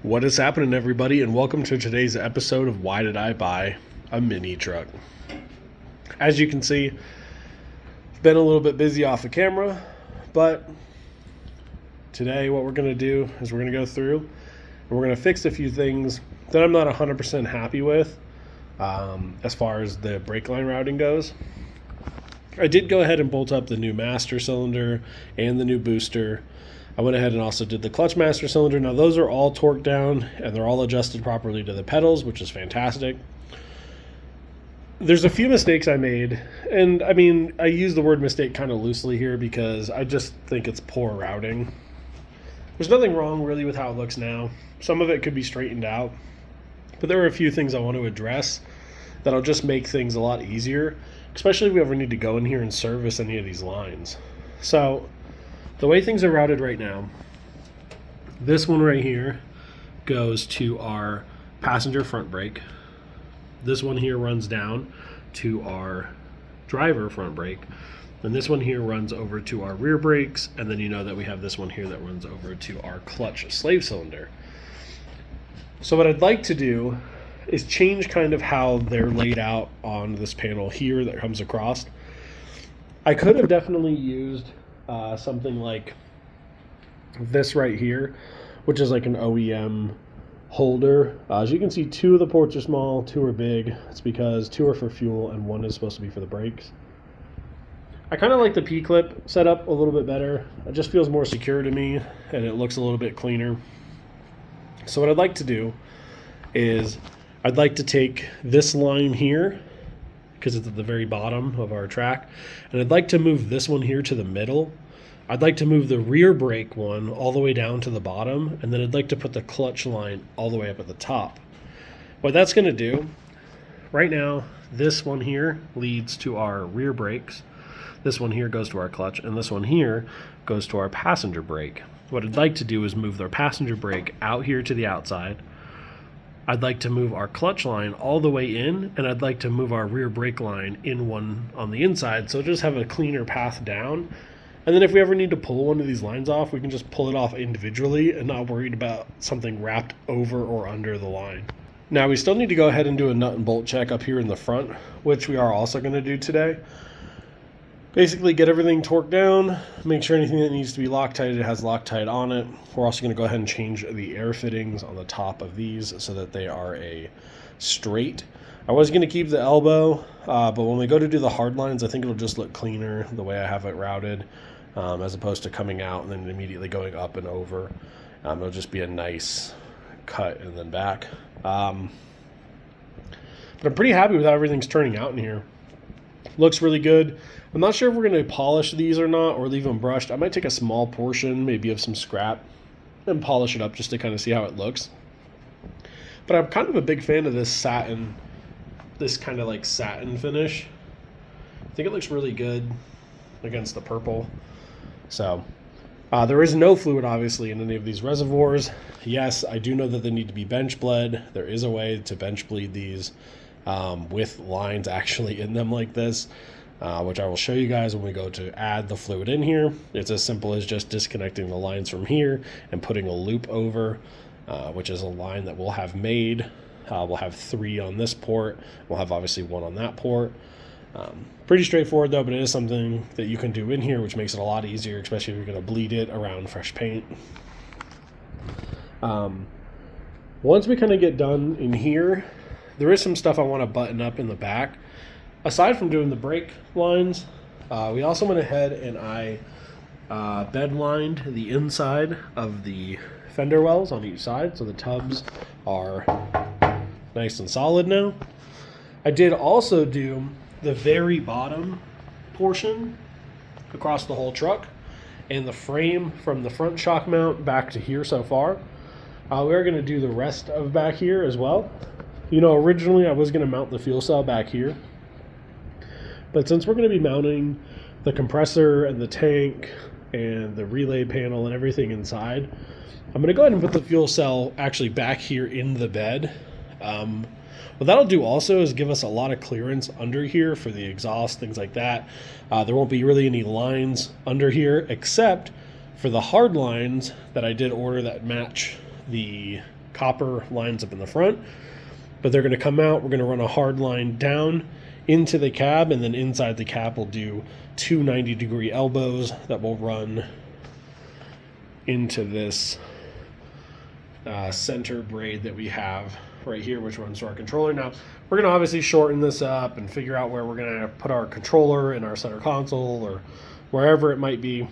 What is happening, everybody, and welcome to today's episode of Why Did I Buy a Mini Truck? As you can see, I've been a little bit busy off the camera, but today what we're going to do is we're going to go through and we're going to fix a few things that I'm not 100% happy with as far as the brake line routing goes. I did go ahead and bolt up the new master cylinder and the new booster. I went ahead and also did the clutch master cylinder. Now those are all torqued down and they're all adjusted properly to the pedals, which is fantastic. There's a few mistakes I made, and I mean, I use the word mistake kind of loosely here because I just think it's poor routing. There's nothing wrong really with how it looks now. Some of it could be straightened out, but there are a few things I want to address that'll just make things a lot easier, especially if we ever need to go in here and service any of these lines. So the way things are routed right now, this one right here goes to our passenger front brake. This one here runs down to our driver front brake. And this one here runs over to our rear brakes. And then you know that we have this one here that runs over to our clutch slave cylinder. So what I'd like to do is change kind of how they're laid out on this panel here that comes across. I could have definitely used something like this right here, which is like an OEM holder. As you can see, two of the ports are small, two are big. It's because two are for fuel and one is supposed to be for the brakes. I kind of like the P-clip setup a little bit better. It just feels more secure to me and it looks a little bit cleaner. So what I'd like to do is I'd like to take this line here, because it's at the very bottom of our track, and I'd like to move this one here to the middle. I'd like to move the rear brake one all the way down to the bottom, and then I'd like to put the clutch line all the way up at the top. What that's going to do, right now, this one here leads to our rear brakes, this one here goes to our clutch, and this one here goes to our passenger brake. What I'd like to do is move their passenger brake out here to the outside. I'd like to move our clutch line all the way in, and I'd like to move our rear brake line in one on the inside, so just have a cleaner path down. And then if we ever need to pull one of these lines off, we can just pull it off individually and not worried about something wrapped over or under the line. Now we still need to go ahead and do a nut and bolt check up here in the front, which we are also going to do today. Basically get everything torqued down, make sure anything that needs to be Loctited has Loctite on it. We're also going to go ahead and change the air fittings on the top of these so that they are a straight. I was going to keep the elbow, but when we go to do the hard lines, I think it'll just look cleaner the way I have it routed, as opposed to coming out and then immediately going up and over. It'll just be a nice cut and then back. But I'm pretty happy with how everything's turning out in here. Looks really good. I'm not sure if we're going to polish these or not, or leave them brushed. I might take a small portion, maybe of some scrap, and polish it up just to kind of see how it looks. But I'm kind of a big fan of this satin, this kind of like satin finish. I think it looks really good against the purple. So there is no fluid obviously in any of these reservoirs. Yes, I do know that they need to be bench bled. There is a way to bench bleed these with lines actually in them like this, which I will show you guys when we go to add the fluid in here. It's as simple as just disconnecting the lines from here and putting a loop over, which is a line that we'll have made. We'll have 3 on this port. We'll have obviously 1 on that port. Pretty straightforward though, but it is something that you can do in here, which makes it a lot easier, especially if you're going to bleed it around fresh paint. Once we kind of get done in here, there is some stuff I want to button up in the back. Aside from doing the brake lines, we also went ahead and I bed lined the inside of the fender wells on each side, so the tubs are nice and solid now. I did also do the very bottom portion across the whole truck and the frame from the front shock mount back to here so far. We're going to do the rest of back here as well. You know, originally I was going to mount the fuel cell back here, but since we're going to be mounting the compressor and the tank and the relay panel and everything inside, I'm going to go ahead and put the fuel cell actually back here in the bed. What that'll do also is give us a lot of clearance under here for the exhaust, things like that. There won't be really any lines under here except for the hard lines that I did order that match the copper lines up in the front, but they're going to come out. We're going to run a hard line down into the cab, and then inside the cab we'll do two 90-degree elbows that will run into this center braid that we have right here, which runs to our controller. Now we're going to obviously shorten this up and figure out where we're going to put our controller in our center console or wherever it might be,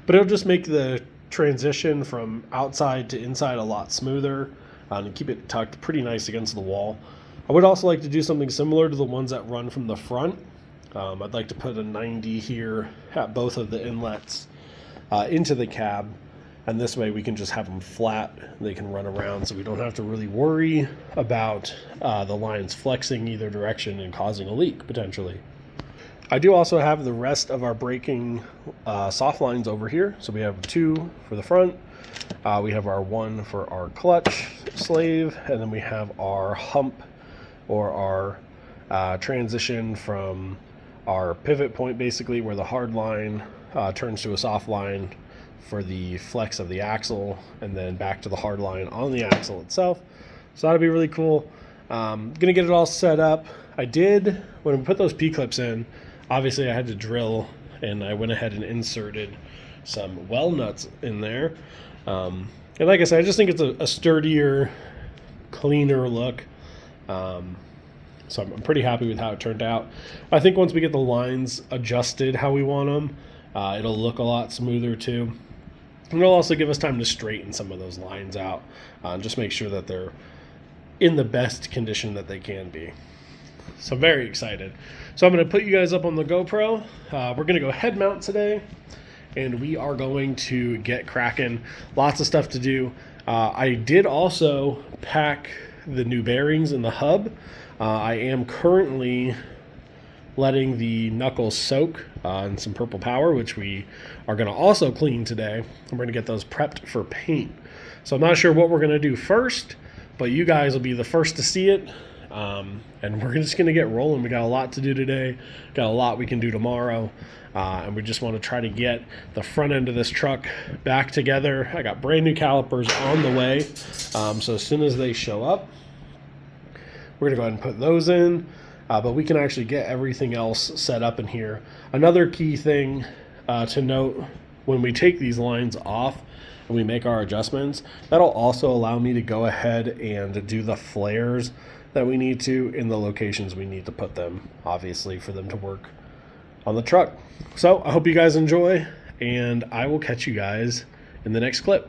but it'll just make the transition from outside to inside a lot smoother, and keep it tucked pretty nice against the wall. I would also like to do something similar to the ones that run from the front. I'd like to put a 90 here at both of the inlets into the cab, and this way we can just have them flat. They can run around, so we don't have to really worry about the lines flexing either direction and causing a leak potentially. I do also have the rest of our braking soft lines over here. So we have 2 for the front, we have our 1 for our clutch slave, and then we have our hump, or our transition from our pivot point, basically where the hard line turns to a soft line for the flex of the axle, and then back to the hard line on the axle itself. So that'll be really cool. Gonna get it all set up. I did, when we put those P-clips in, obviously I had to drill, and I went ahead and inserted some well nuts in there. And like I said, I just think it's a sturdier, cleaner look. So I'm pretty happy with how it turned out. I think once we get the lines adjusted how we want them, it'll look a lot smoother too. And it'll also give us time to straighten some of those lines out, and just make sure that they're in the best condition that they can be. So I'm very excited. So I'm going to put you guys up on the GoPro. We're going to go head mount today, and we are going to get cracking. Lots of stuff to do. I did also pack the new bearings in the hub. I am currently letting the knuckles soak in some purple power, which we are going to also clean today. And we're going to get those prepped for paint. So I'm not sure what we're going to do first, but you guys will be the first to see it. And we're just going to get rolling. We got a lot to do today, got a lot we can do tomorrow, and we just want to try to get the front end of this truck back together. I got brand new calipers on the way, so as soon as they show up, we're going to go ahead and put those in, but we can actually get everything else set up in here. Another key thing to note, when we take these lines off and we make our adjustments, that'll also allow me to go ahead and do the flares that we need to in the locations we need to put them, obviously, for them to work on the truck. So I hope you guys enjoy, and I will catch you guys in the next clip.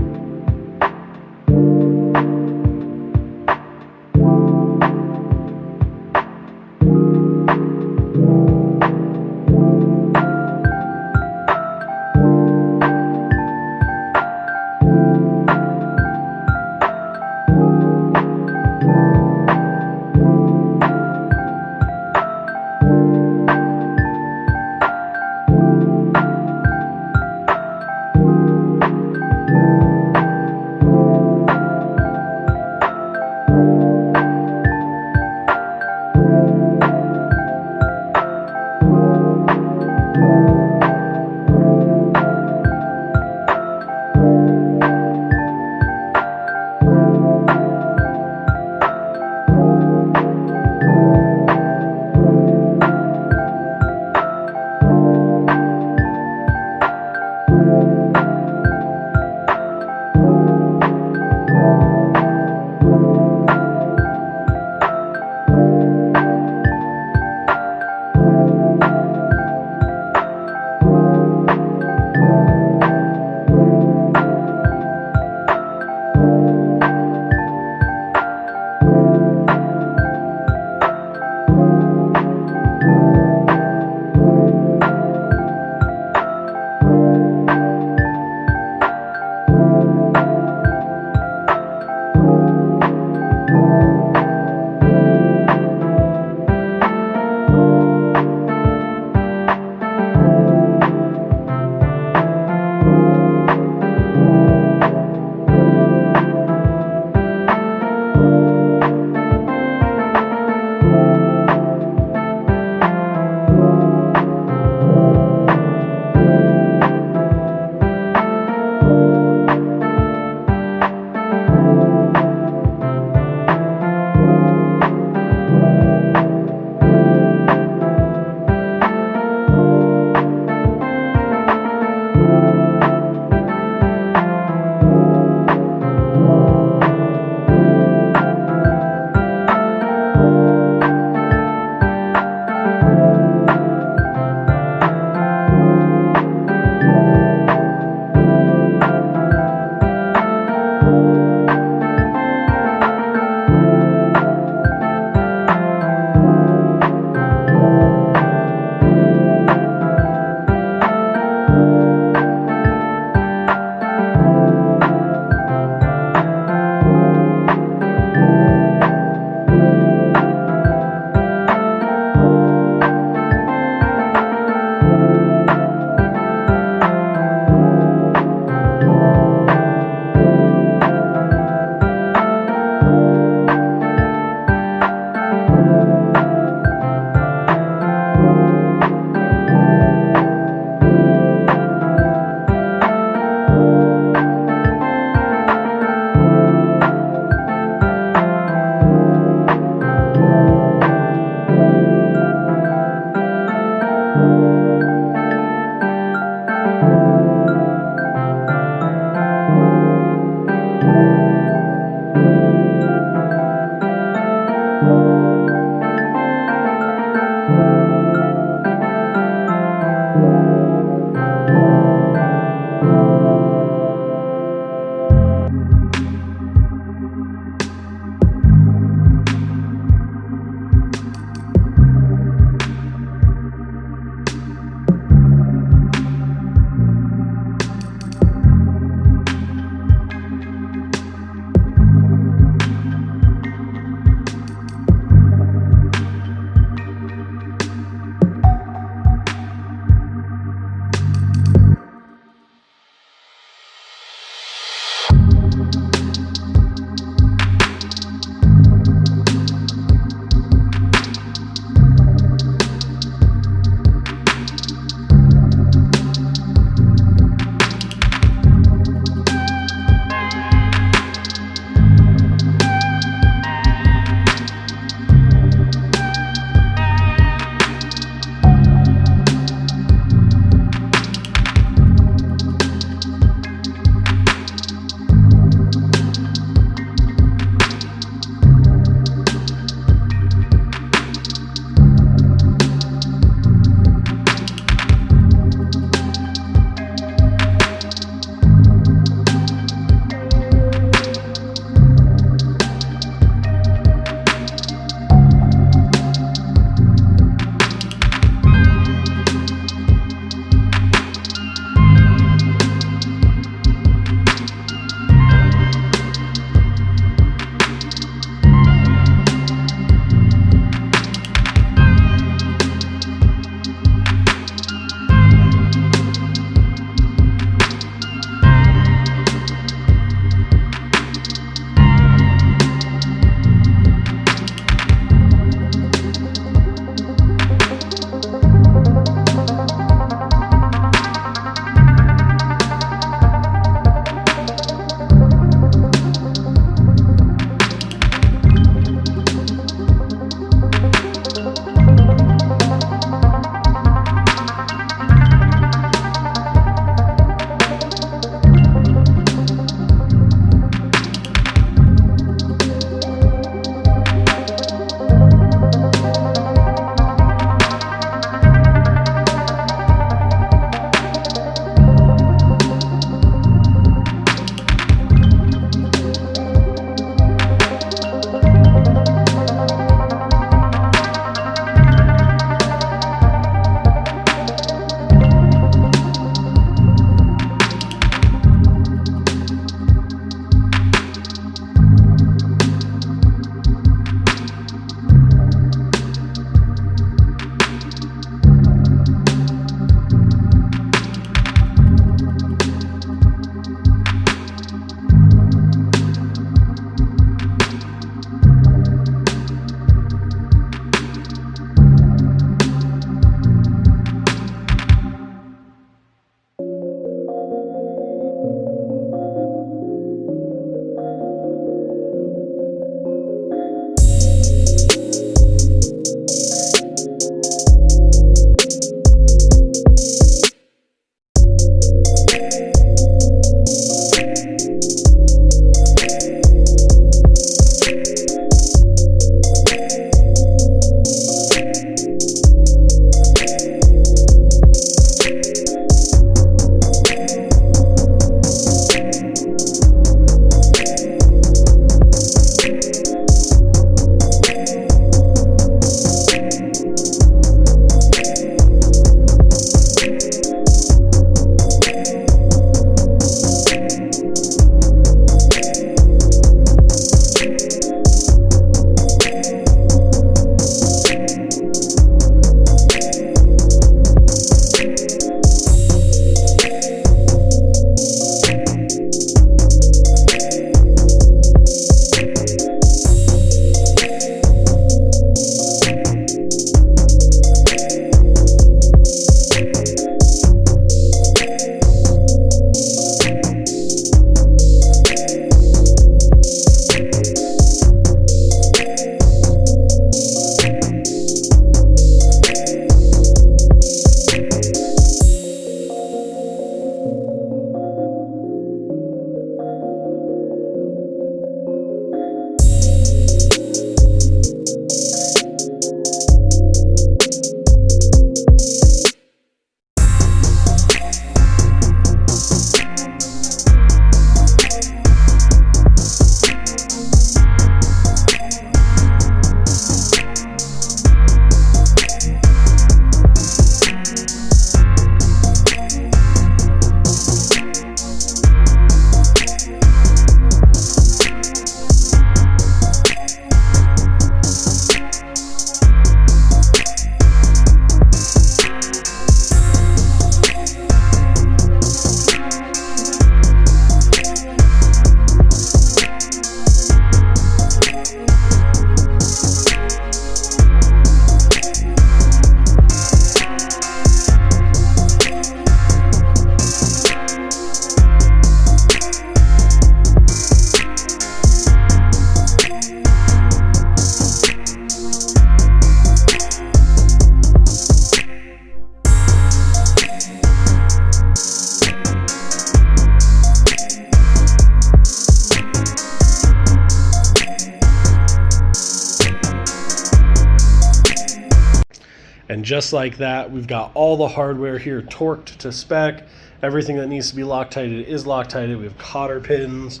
And just like that, we've got all the hardware here torqued to spec. Everything that needs to be Loctited is Loctited. We have cotter pins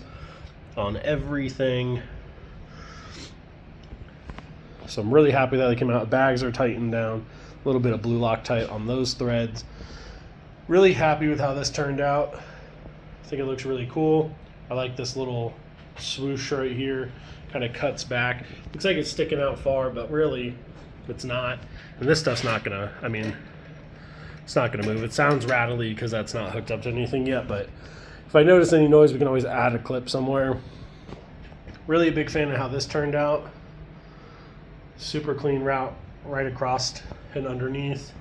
on everything. So I'm really happy that they came out. Bags are tightened down. A little bit of blue Loctite on those threads. Really happy with how this turned out. I think it looks really cool. I like this little swoosh right here. Kind of cuts back. Looks like it's sticking out far, but really it's not. And this stuff's not gonna, I mean, it's not gonna move. It sounds rattly because that's not hooked up to anything yet, but if I notice any noise, we can always add a clip somewhere. Really a big fan of how this turned out. Super clean route right across and underneath.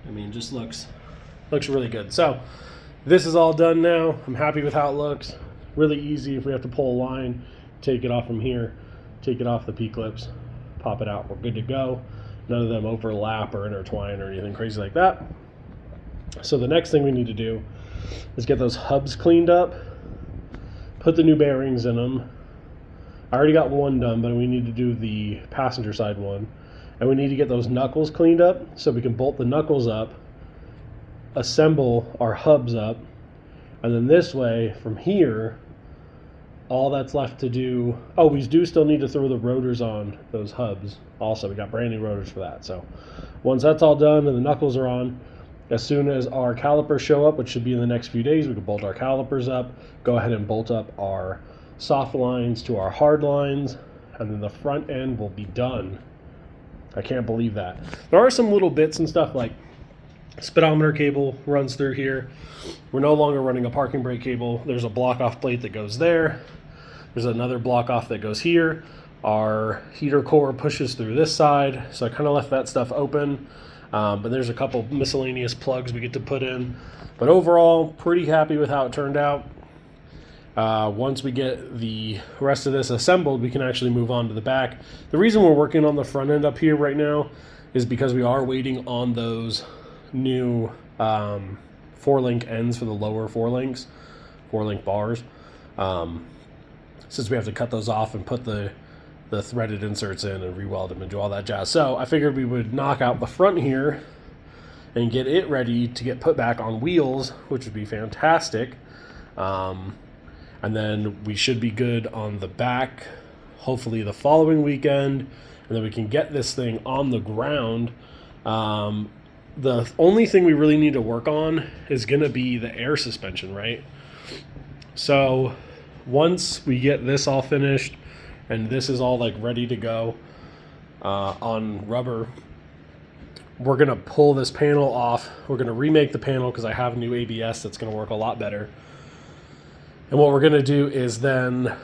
I mean, just looks really good. So this is all done now. I'm happy with how it looks. Really easy. If we have to pull a line, take it off from here, take it off the P-clips, pop it out. We're good to go. None of them overlap or intertwine or anything crazy like that. So the next thing we need to do is get those hubs cleaned up, put the new bearings in them. I already got one done, but we need to do the passenger side one. And we need to get those knuckles cleaned up so we can bolt the knuckles up, assemble our hubs up, and then this way from here, all that's left to do, oh, we do still need to throw the rotors on those hubs. Also, we got brand new rotors for that. So once that's all done and the knuckles are on, as soon as our calipers show up, which should be in the next few days, we can bolt our calipers up, go ahead and bolt up our soft lines to our hard lines, and then the front end will be done. I can't believe that. There are some little bits and stuff like speedometer cable runs through here. We're no longer running a parking brake cable. There's a block off plate that goes there. There's another block off that goes here. Our heater core pushes through this side. So I kind of left that stuff open. But there's a couple miscellaneous plugs we get to put in. But overall, pretty happy with how it turned out. Once we get the rest of this assembled, we can actually move on to the back. The reason we're working on the front end up here right now is because we are waiting on those new 4-link ends for the lower 4-link bars. Since we have to cut those off and put the threaded inserts in and re-weld them and do all that jazz. So I figured we would knock out the front here and get it ready to get put back on wheels, which would be fantastic. And then we should be good on the back, hopefully the following weekend, and then we can get this thing on the ground. The only thing we really need to work on is going to be the air suspension, right? So once we get this all finished and this is all like ready to go on rubber, we're going to pull this panel off. We're going to remake the panel because I have new ABS that's going to work a lot better. And what we're going to do is then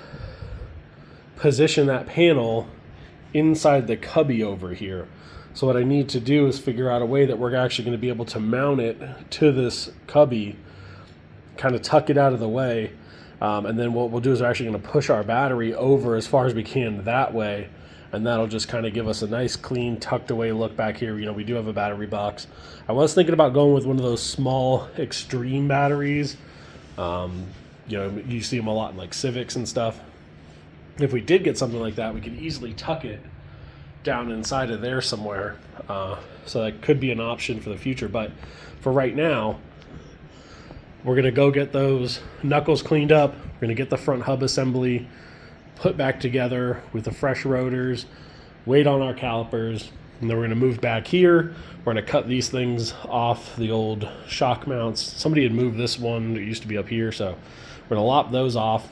position that panel inside the cubby over here. So what I need to do is figure out a way that we're actually going to be able to mount it to this cubby, kind of tuck it out of the way. And then what we'll do is we're actually going to push our battery over as far as we can that way. And that'll just kind of give us a nice, clean, tucked away look back here. You know, we do have a battery box. I was thinking about going with one of those small extreme batteries. You know, you see them a lot in like Civics and stuff. If we did get something like that, we could easily tuck it down inside of there somewhere. So that could be an option for the future. But for right now, we're going to go get those knuckles cleaned up. We're going to get the front hub assembly put back together with the fresh rotors, wait on our calipers, and then we're going to move back here. We're going to cut these things off the old shock mounts. Somebody had moved this one that used to be up here, so we're going to lop those off,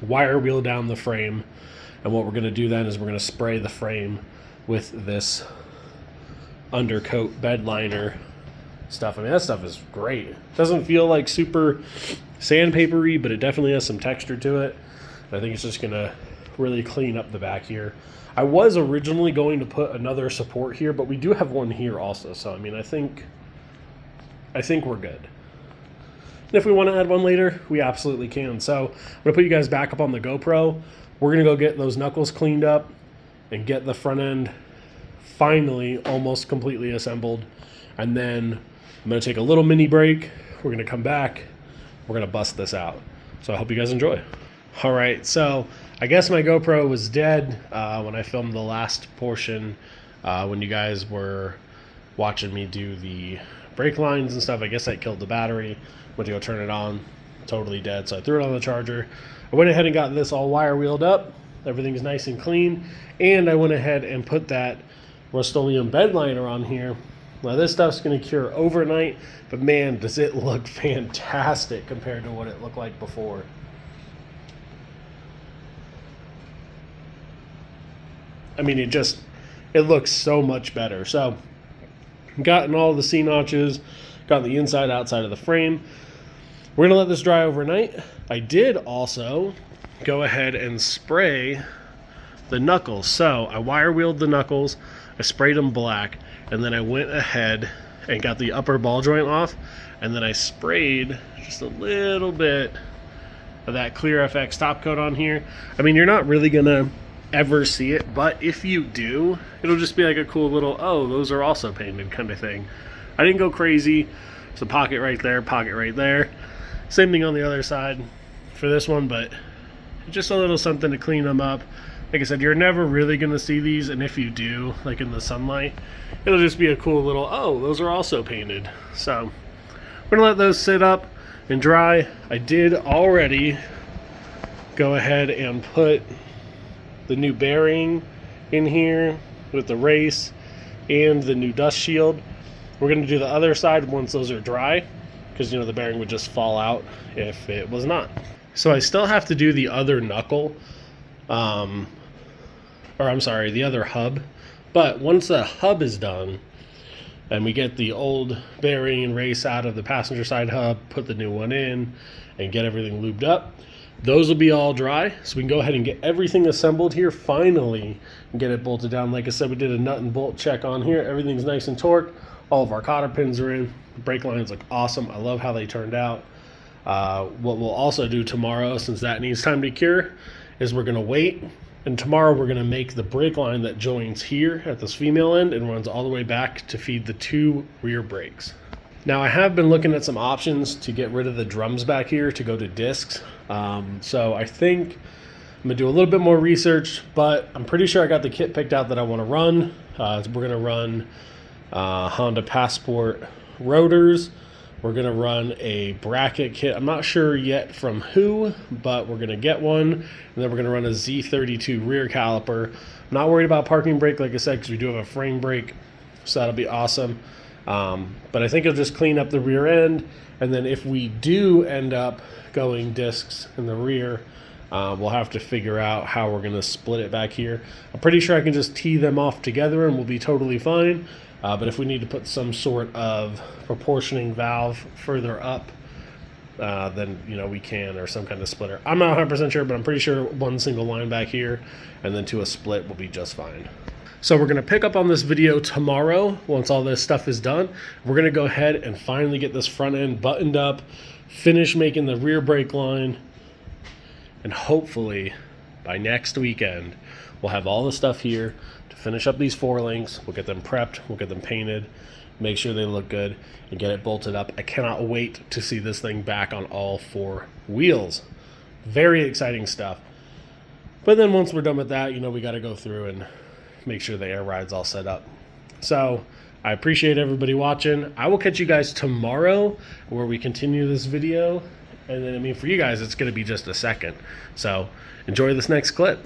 wire wheel down the frame, and what we're going to do then is we're going to spray the frame with this undercoat bed liner stuff. I mean, that stuff is great. It doesn't feel like super sandpapery, but it definitely has some texture to it. I think it's just going to really clean up the back here. I was originally going to put another support here, but we do have one here also. So, I mean, I think we're good. And if we want to add one later, we absolutely can. So I'm going to put you guys back up on the GoPro. We're going to go get those knuckles cleaned up and get the front end finally almost completely assembled. And then I'm going to take a little mini break. We're going to come back. We're going to bust this out. So I hope you guys enjoy. All right, so I guess my GoPro was dead when I filmed the last portion When you guys were watching me do the brake lines and stuff, I guess that killed the battery. Went to go turn it on, totally dead. So I threw it on the charger. I went ahead and got this all wire wheeled up. Everything's nice and clean. And I went ahead and put that Rust-Oleum bed liner on here. Now this stuff's going to cure overnight, but man, does it look fantastic compared to what it looked like before. I mean, it looks so much better. So gotten all the C-notches, got the inside, outside of the frame. We're going to let this dry overnight. I did also go ahead and spray the knuckles. So I wire wheeled the knuckles, I sprayed them black, and then I went ahead and got the upper ball joint off, and then I sprayed just a little bit of that Clear FX top coat on here. I mean, you're not really going to ever see it, but if you do, it'll just be like a cool little, oh, those are also painted kind of thing. I didn't go crazy. There's a pocket right there, pocket right there. Same thing on the other side for this one, but just a little something to clean them up. Like I said, you're never really going to see these, and if you do, like in the sunlight, it'll just be a cool little, oh, those are also painted. So we're going to let those sit up and dry. I did already go ahead and put the new bearing in here with the race and the new dust shield. We're going to do the other side once those are dry, because you know the bearing would just fall out if it was not. So I still have to do the other knuckle, the other hub. But once the hub is done and we get the old bearing and race out of the passenger side hub, put the new one in and get everything lubed up, those will be all dry. So we can go ahead and get everything assembled here finally and get it bolted down. Like I said, we did a nut and bolt check on here. Everything's nice and torqued. All of our cotter pins are in. The brake lines look awesome. I love how they turned out. What we'll also do tomorrow, since that needs time to cure, is we're going to wait. And tomorrow we're going to make the brake line that joins here at this female end and runs all the way back to feed the 2 rear brakes. Now I have been looking at some options to get rid of the drums back here to go to discs. So I think I'm going to do a little bit more research, but I'm pretty sure I got the kit picked out that I want to run. We're going to run Honda Passport rotors. We're going to run a bracket kit. I'm not sure yet from who, but we're going to get one. And then we're going to run a Z32 rear caliper. I'm not worried about parking brake, like I said, because we do have a frame brake. So that'll be awesome. But I think it'll just clean up the rear end. And then if we do end up going discs in the rear, we'll have to figure out how we're going to split it back here. I'm pretty sure I can just tee them off together and we'll be totally fine. But if we need to put some sort of proportioning valve further up, then we can, or some kind of splitter. I'm not 100% sure, but I'm pretty sure one single line back here and then to a split will be just fine. So we're going to pick up on this video tomorrow once all this stuff is done. We're going to go ahead and finally get this front end buttoned up, finish making the rear brake line, and hopefully by next weekend we'll have all the stuff here to finish up these 4 links. We'll get them prepped, we'll get them painted, make sure they look good, and get it bolted up. I cannot wait to see this thing back on all 4 wheels. Very exciting stuff. But then once we're done with that, we got to go through and make sure the air ride's all set up. So I appreciate everybody watching. I will catch you guys tomorrow where we continue this video. And then, for you guys, it's going to be just a second. So enjoy this next clip.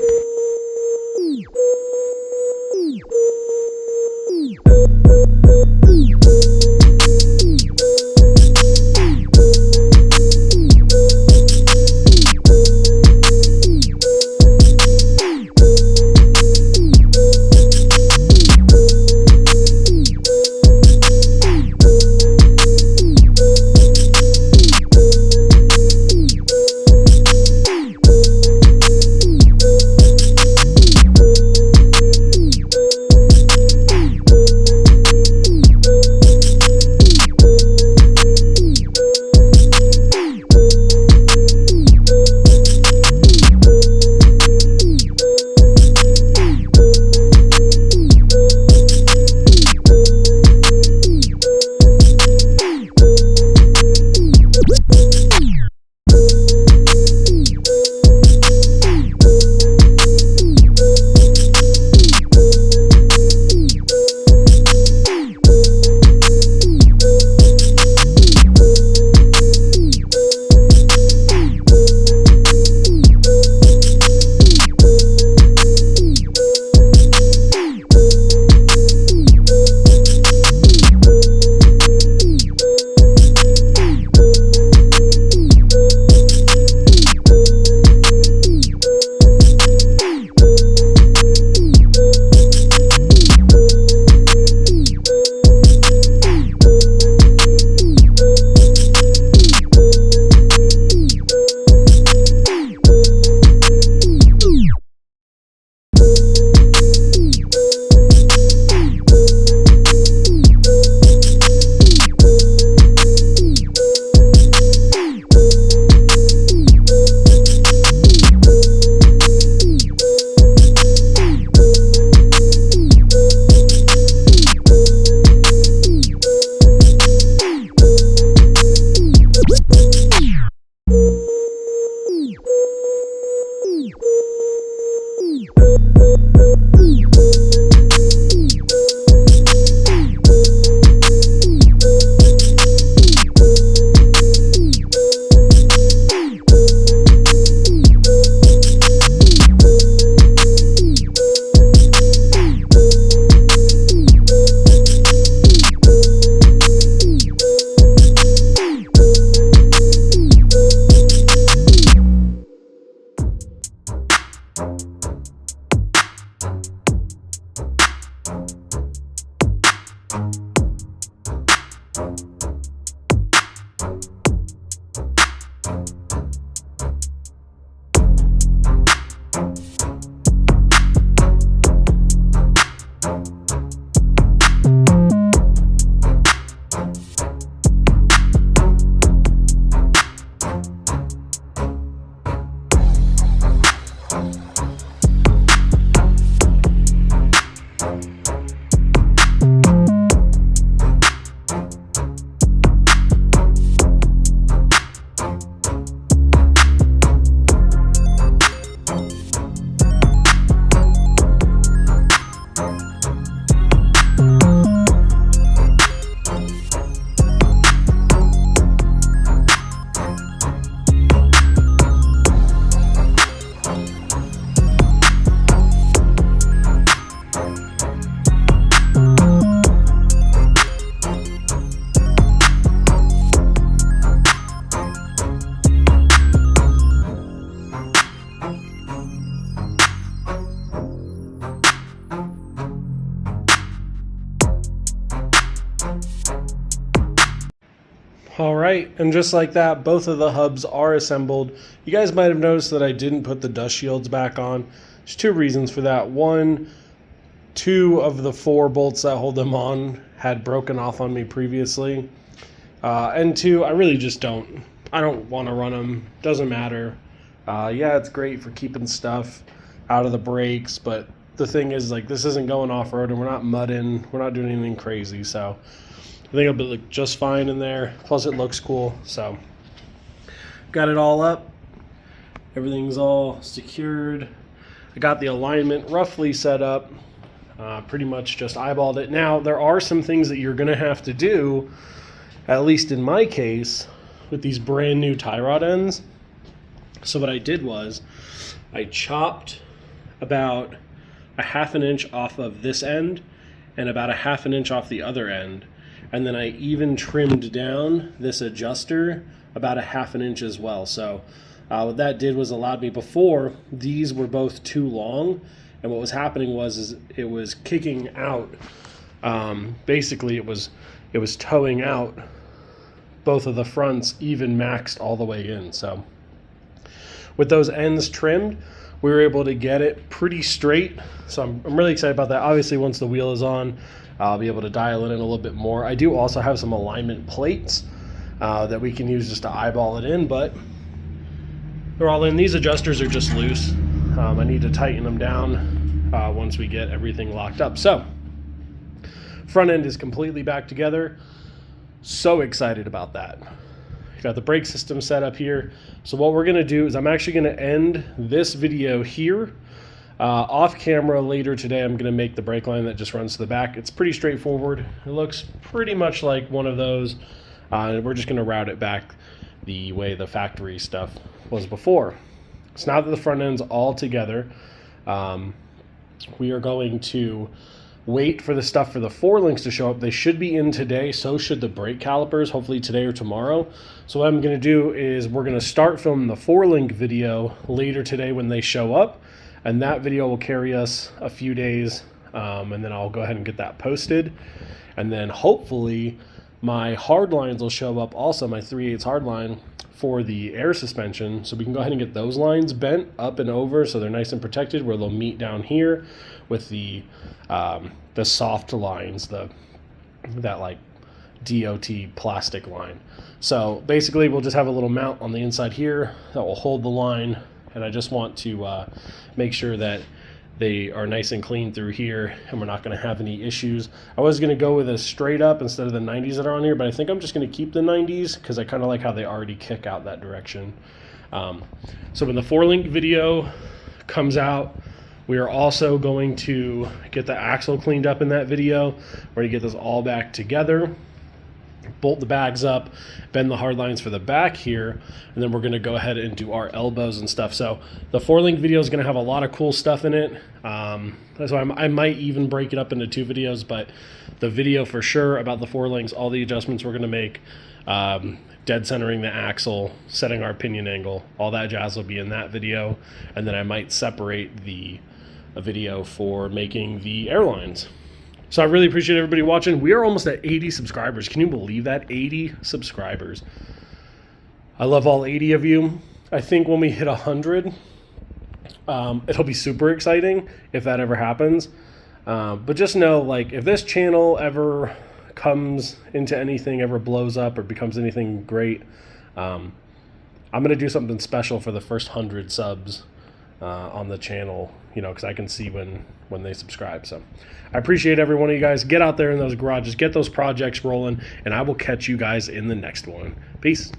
All right, and just like that, both of the hubs are assembled. You guys might have noticed that I didn't put the dust shields back on. There's two reasons for that. One, two of the 4 bolts that hold them on had broken off on me previously. And two, I really just don't want to run them. Doesn't matter. Yeah, it's great for keeping stuff out of the brakes, but the thing is, like, this isn't going off-road and we're not mudding. We're not doing anything crazy, so I think it'll look just fine in there. Plus it looks cool. So got it all up. Everything's all secured. I got the alignment roughly set up. Pretty much just eyeballed it. Now, there are some things that you're going to have to do, at least in my case, with these brand new tie rod ends. So what I did was I chopped about a 1/2 inch off of this end and about a 1/2 inch off the other end. And then I even trimmed down this adjuster about a 1/2 inch as well. So what that did was allowed me, before these were both too long, and what was happening was it was kicking out. Basically it was towing out both of the fronts even maxed all the way in. So with those ends trimmed, we were able to get it pretty straight. So I'm really excited about that. Obviously, once the wheel is on, I'll be able to dial it in a little bit more. I do also have some alignment plates that we can use just to eyeball it in, but they're all in. These adjusters are just loose. I need to tighten them down once we get everything locked up. So front end is completely back together. So excited about that. Got the brake system set up here. So what we're gonna do is I'm actually gonna end this video here. Off camera later today, I'm gonna make the brake line that just runs to the back. It's pretty straightforward. It looks pretty much like one of those. We're just gonna route it back the way the factory stuff was before. So now that the front end's all together, we are going to wait for the stuff for the 4 links to show up. They should be in today, so should the brake calipers, hopefully today or tomorrow. So what I'm going to do is we're going to start filming the 4-link video later today when they show up, and that video will carry us a few days, and then I'll go ahead and get that posted. And then hopefully my hard lines will show up also, my 3/8 hard line for the air suspension, so we can go ahead and get those lines bent up and over so they're nice and protected, where they'll meet down here with the soft lines, that like DOT plastic line. So basically we'll just have a little mount on the inside here that will hold the line, and I just want to make sure that they are nice and clean through here and we're not going to have any issues. I was going to go with a straight up instead of the 90s that are on here, but I think I'm just going to keep the 90s because I kind of like how they already kick out that direction. So when the 4-link video comes out, we are also going to get the axle cleaned up in that video. We're going to get this all back together, bolt the bags up, bend the hard lines for the back here, and then we're going to go ahead and do our elbows and stuff. So the 4-link video is going to have a lot of cool stuff in it. So I might even break it up into 2 videos, but the video for sure about the 4 links, all the adjustments we're going to make, dead centering the axle, setting our pinion angle, all that jazz will be in that video. And then I might separate a video for making the airlines. So I really appreciate everybody watching. We are almost at 80 subscribers. Can you believe that? 80 subscribers. I love all 80 of you. I think when we hit 100, it'll be super exciting if that ever happens. But just know, like, if this channel ever comes into anything, ever blows up or becomes anything great, I'm going to do something special for the first 100 subs on the channel, you know, because I can see when they subscribe. So I appreciate every one of you guys. Get out there in those garages, get those projects rolling, and I will catch you guys in the next one. Peace.